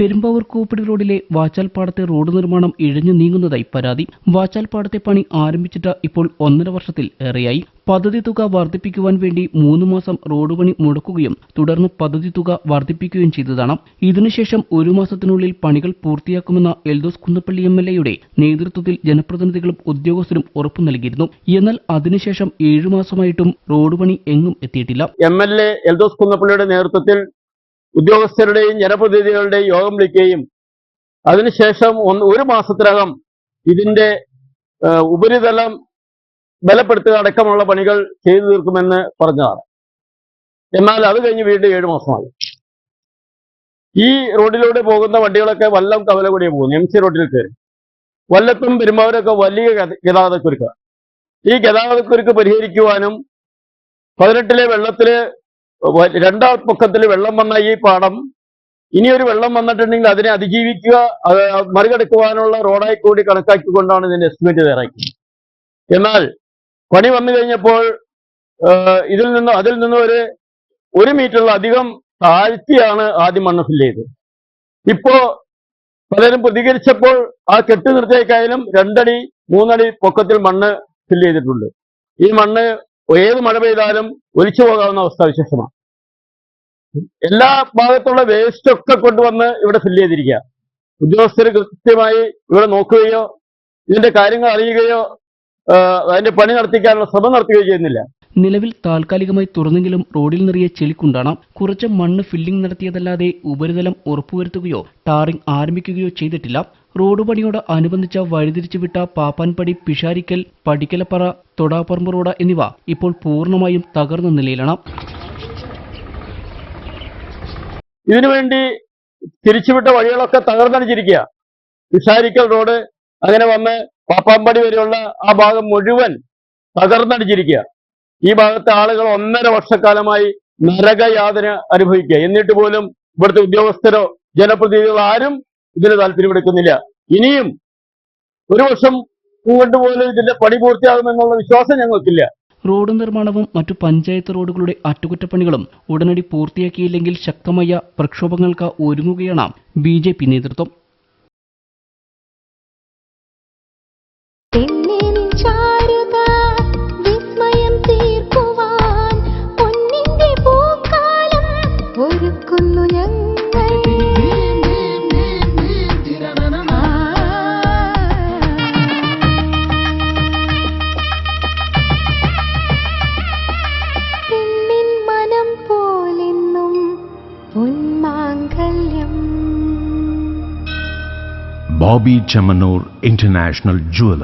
പെരുമ്പാവൂർ കൂപ്പിടി റോഡിലെ വാച്ചാൽപ്പാടത്തെ റോഡ് നിർമ്മാണം ഇഴഞ്ഞു നീങ്ങുന്നതായി പരാതി. വാച്ചാൽപ്പാടത്തെ പണി ആരംഭിച്ചിട്ട് ഇപ്പോൾ 1.5 വർഷത്തിൽ ഏറെയായി. പദ്ധതി തുക വർദ്ധിപ്പിക്കുവാൻ വേണ്ടി 3 മാസം റോഡ് പണി മുടക്കുകയും തുടർന്ന് പദ്ധതി തുക വർദ്ധിപ്പിക്കുകയും ചെയ്തതാണ്. ഇതിനുശേഷം 1 മാസത്തിനുള്ളിൽ പണികൾ പൂർത്തിയാക്കുമെന്ന എൽദോസ് കുന്നപ്പള്ളി MLA-യുടെ നേതൃത്വത്തിൽ ജനപ്രതിനിധികളും ഉദ്യോഗസ്ഥരും ഉറപ്പു നൽകിയിരുന്നു. എന്നാൽ അതിനുശേഷം 7 മാസമായിട്ടും റോഡ് പണി എങ്ങും എത്തിയിട്ടില്ല. MLA എൽദോസ് കുന്നപ്പള്ളിയുടെ നേതൃത്വത്തിൽ ഉദ്യോഗസ്ഥരുടെയും ജനപ്രതിനിധികളുടെയും യോഗം വിളിക്കുകയും അതിനുശേഷം 1 മാസത്തിനകം ഇതിന്റെ ഉപരിതലം ബലപ്പെടുത്തുക അടക്കമുള്ള പണികൾ ചെയ്തു തീർക്കുമെന്ന് പറഞ്ഞതാണ്. എന്നാൽ അത് കഴിഞ്ഞ് വീണ്ടും 7 മാസമായി. ഈ റോഡിലൂടെ പോകുന്ന വണ്ടികളൊക്കെ വല്ലം കവല കൂടിയേ പോകുന്നു. MC റോഡിൽ കയറി വല്ലത്തും പെരുമ്പാവൂരൊക്കെ വലിയ ഗതാഗതക്കുരുക്ക്. ഈ ഗതാഗതക്കുരുക്ക് പരിഹരിക്കുവാനും 18-ലെ വെള്ളത്തില് 2 പൊക്കത്തിൽ വെള്ളം വന്ന ഈ പാടം ഇനിയൊരു വെള്ളം വന്നിട്ടുണ്ടെങ്കിൽ അതിനെ അതിജീവിക്കുക, മറികടക്കുവാനുള്ള റോഡായി കൂടി കണക്കാക്കിക്കൊണ്ടാണ് ഇതിന്റെ എസ്റ്റിമേറ്റ് തയ്യാറാക്കിയത്. എന്നാൽ പണി വന്നു കഴിഞ്ഞപ്പോൾ അതിൽ നിന്ന് ഒരു മീറ്ററിലധികം താഴ്ത്തിയാണ് ആദ്യം മണ്ണ് ഫില്ല് ചെയ്തത്. ഇപ്പോ പലരും പ്രതികരിച്ചപ്പോൾ ആ കെട്ടി നിർത്തിയേക്കായാലും 2 അടി 3 അടി പൊക്കത്തിൽ മണ്ണ് ഫില്ല് ചെയ്തിട്ടുണ്ട്. ഈ മണ്ണ് ഏത് മഴ പെയ്താലും ഒലിച്ചു പോകാവുന്ന അവസ്ഥാവിശേഷമാണ്. എല്ലാ ഭാഗത്തുള്ള വേസ്റ്റ് ഒക്കെ കൊണ്ടുവന്ന് ഇവിടെ ഫില്ല് ചെയ്തിരിക്കുക. ഉദ്യോഗസ്ഥർ കൃത്യമായി ഇവിടെ നോക്കുകയോ ഇതിന്റെ കാര്യങ്ങൾ അറിയുകയോ അതിന്റെ പണി നടത്തിക്കാനുള്ള ശ്രമം നടത്തുകയോ ചെയ്യുന്നില്ല. നിലവിൽ താൽക്കാലികമായി തുറന്നെങ്കിലും റോഡിൽ നിറയെ ചെളിക്കുണ്ടാണ്. കുറച്ച് മണ്ണ് ഫില്ലിംഗ് നടത്തിയതല്ലാതെ ഉപരിതലം ഉറപ്പുവരുത്തുകയോ ടാറിംഗ് ആരംഭിക്കുകയോ ചെയ്തിട്ടില്ല. റോഡ് പണിയോട് അനുബന്ധിച്ച വഴിതിരിച്ചുവിട്ട പാപ്പാൻപടി, പിഷാരിക്കൽ, പടിക്കലപ്പറ, തൊടാപ്പറമ്പ് റോഡ് എന്നിവ ഇപ്പോൾ പൂർണ്ണമായും തകർന്ന നിലയിലാണ്. ഇതിനുവേണ്ടി തിരിച്ചുവിട്ട വഴികളൊക്കെ തകർന്നടിച്ചിരിക്കുക. പിഷാരിക്കൽ റോഡ് അങ്ങനെ വന്ന് പാപ്പാമ്പടി വരെയുള്ള ആ ഭാഗം മുഴുവൻ തകർന്നടിച്ചിരിക്കുക. ഈ ഭാഗത്തെ ആളുകൾ 1.5 വർഷക്കാലമായി നരകയാതന അനുഭവിക്കുക. എന്നിട്ട് പോലും ഇവിടുത്തെ ഉദ്യോഗസ്ഥരോ ജനപ്രതിനിധികളോ ആരും ഇതിന് താല്പര്യമെടുക്കുന്നില്ല. ഇനിയും 1 വർഷം കൊണ്ടുപോലും ഇതിന്റെ പണി പൂർത്തിയാകുമെന്നുള്ള വിശ്വാസം ഞങ്ങൾക്കില്ല. റോഡ് നിർമ്മാണവും മറ്റു പഞ്ചായത്ത് റോഡുകളുടെ അറ്റകുറ്റപ്പണികളും ഉടനടി പൂർത്തിയാക്കിയില്ലെങ്കിൽ ശക്തമായ പ്രക്ഷോഭങ്ങൾക്ക് ഒരുങ്ങുകയാണ് BJP നേതൃത്വം. Bobby Chamanur International Jeweler.